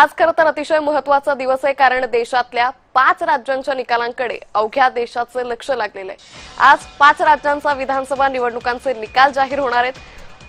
आज खरं तर अतिशय महत्त्वाचा दिवस आहे, कारण देशातल्या 5 राज्यांच्या निकालांकडे अवघ्या देशाचं लक्ष लागलेलं आहे। आज 5 राज्यांचा विधानसभा निवडणुकांचे निकाल जाहीर होणार आहेत।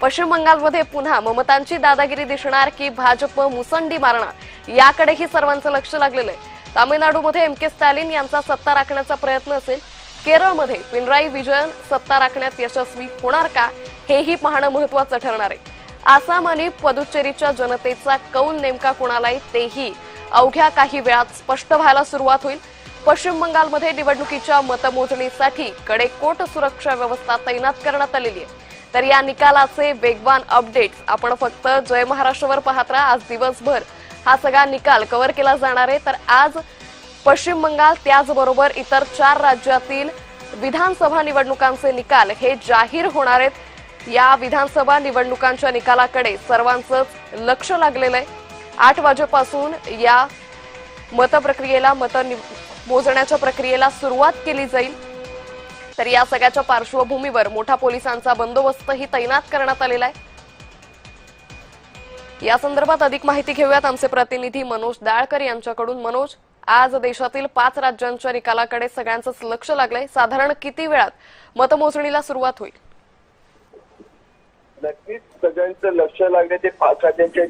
पश्चिम बंगालमध्ये पुन्हा ममतांची दादागिरी दिसणार की भाजप मुसंडी मारणार, याकडेही सर्वांचं लक्ष लागलेलं आहे। तामिळनाडूमध्ये एम के स्टॅलिन यांचा सत्ता राखण्याचा प्रयत्न असेल। केरळमध्ये पिनराई विजयन सत्ता राखण्यात यशस्वी होणार का, हेही पाहणं महत्त्वाचं ठरणार आहे। आसाम आणि पुदुच्चेरीच्या जनतेचा कौल नेमका कोणालाही, तेही अवघ्या काही वेळात स्पष्ट व्हायला सुरुवात होईल। पश्चिम बंगालमध्ये निवडणुकीच्या मतमोजणीसाठी कडेकोट सुरक्षा व्यवस्था तैनात करण्यात आलेली आहे। तर या निकालाचे वेगवान अपडेट्स आपण फक्त जय महाराष्ट्रवर पाहत राहा। आज दिवसभर हा सगळा निकाल कव्हर केला जाणार आहे। तर आज पश्चिम बंगाल त्याचबरोबर इतर 4 राज्यातील विधानसभा निवडणुकांचे निकाल हे जाहीर होणार आहेत। या विधानसभा निवडणुकांच्या निकालाकडे सर्वांचंच लक्ष लागलेलं आहे। 8 वाजेपासून या मतप्रक्रियेला मोजण्याच्या प्रक्रियेला सुरुवात केली जाईल। तर या सगळ्याच्या पार्श्वभूमीवर मोठा पोलिसांचा बंदोबस्तही तैनात करण्यात आलेला आहे। या संदर्भात अधिक माहिती घेऊयात आमचे प्रतिनिधी मनोज दाळकर यांच्याकडून। मनोज, आज देशातील 5 राज्यांच्या निकालाकडे सगळ्यांचंच लक्ष लागलंय। साधारण किती वेळात मतमोजणीला सुरुवात होईल? नक्कीच सगळ्यांचं लक्ष लागले ते 5 राज्यांच्या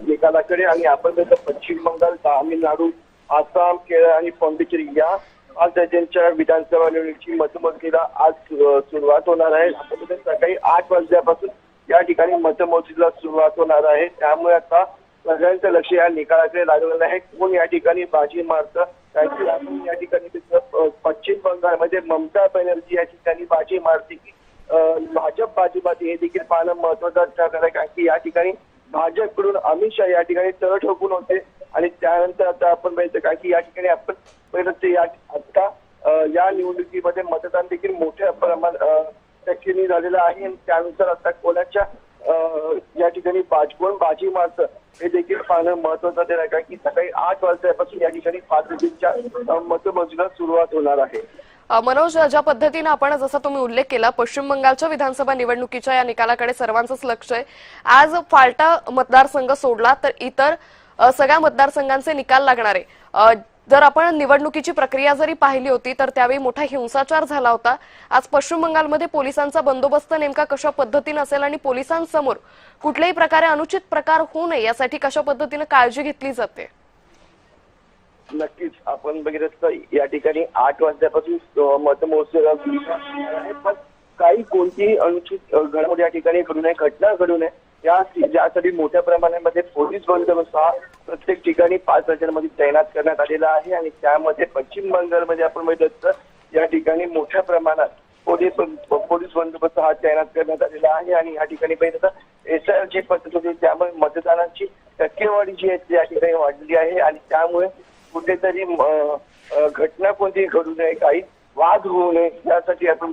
निकालाकडे। आणि आपण जसं पश्चिम बंगाल, तामिळनाडू, आसाम, केरळ आणि पुदुच्चेरी या 5 राज्यांच्या विधानसभा निवडणुकीची मतमोजणीला आज सुरुवात होणार आहे। आपण सकाळी 8 वाजल्यापासून या ठिकाणी मतमोजणीला सुरुवात होणार आहे। त्यामुळे आता सगळ्यांचं लक्ष या निकालाकडे लागलेलं आहे। कोण या ठिकाणी बाजी मारतं, कारण आपण या ठिकाणी पश्चिम बंगालमध्ये ममता बॅनर्जी या ठिकाणी बाजी मारते की भाजप बाजी मारते, हे देखील पाहणं महत्वाचं ठरणार आहे। कारण की या ठिकाणी भाजपकडून अमित शहा या ठिकाणी तळ ठोकून होते आणि त्यानंतर आता आपण बघितलं कारण की या ठिकाणी आपण पहिलं ते आता या निवडणुकीमध्ये मतदान देखील मोठ्या टक्केने झालेलं आहे। आणि त्यानुसार आता कोणाच्या या ठिकाणी कोण बाजी मारतं हे देखील पाहणं महत्वाचं ठरणार आहे। कारण की सकाळी 8 वाजल्यापासून या ठिकाणी 5 राज्यांच्या मतमोजणीला सुरुवात होणार आहे। मनोज, ज्या पद्धतीने आपण जसा तुम्ही उल्लेख केला, पश्चिम बंगालच्या विधानसभा निवडणुकीच्या या निकालाकडे सर्वांचंच लक्ष आहे। आज फाल्टा मतदारसंघ सोडला तर इतर सगळ्या मतदारसंघांचे निकाल लागणार आहे। जर आपण निवडणुकीची प्रक्रिया जरी पाहिली होती तर त्यावेळी मोठा हिंसाचार झाला होता। आज पश्चिम बंगालमध्ये पोलिसांचा बंदोबस्त नेमका कशा पद्धतीने असेल आणि पोलिसांसमोर कुठल्याही प्रकारे अनुचित प्रकार होऊ नये यासाठी कशा पद्धतीने काळजी घेतली जाते? नक्कीच आपण बघितलं तर या ठिकाणी 8 वाजल्यापासून मतमोजणी, पण काही कोणतीही अनुचित घडामोडी या ठिकाणी घडू नये, घटना घडू नये यासाठी मोठ्या प्रमाणामध्ये पोलीस बंदोबस्त हा प्रत्येक ठिकाणी 5 राज्यांमध्ये तैनात करण्यात आलेला आहे। आणि त्यामध्ये पश्चिम बंगालमध्ये आपण बघितलं तर या ठिकाणी मोठ्या प्रमाणात पोलीस बंदोबस्त हा तैनात करण्यात आलेला आहे। आणि या ठिकाणी बघितलं तर SIR जी पद्धत होती त्यामुळे मतदानाची टक्केवारी जी आहे या ठिकाणी वाढलेली आहे। आणि त्यामुळे कुठेतरी घटना कोणती घडू नये, काही वाद होऊ नये यासाठी आपण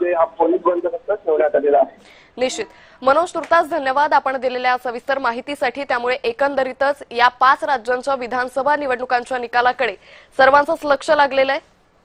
हा पोलीस बंदोबस्त ठेवण्यात आलेला आहे। निश्चित मनोज, तुर्तास धन्यवाद आपण दिलेल्या सविस्तर माहितीसाठी। त्यामुळे एकंदरीतच या 5 राज्यांच्या विधानसभा निवडणुकांच्या निकालाकडे सर्वांचंच लक्ष लागलेलं आहे।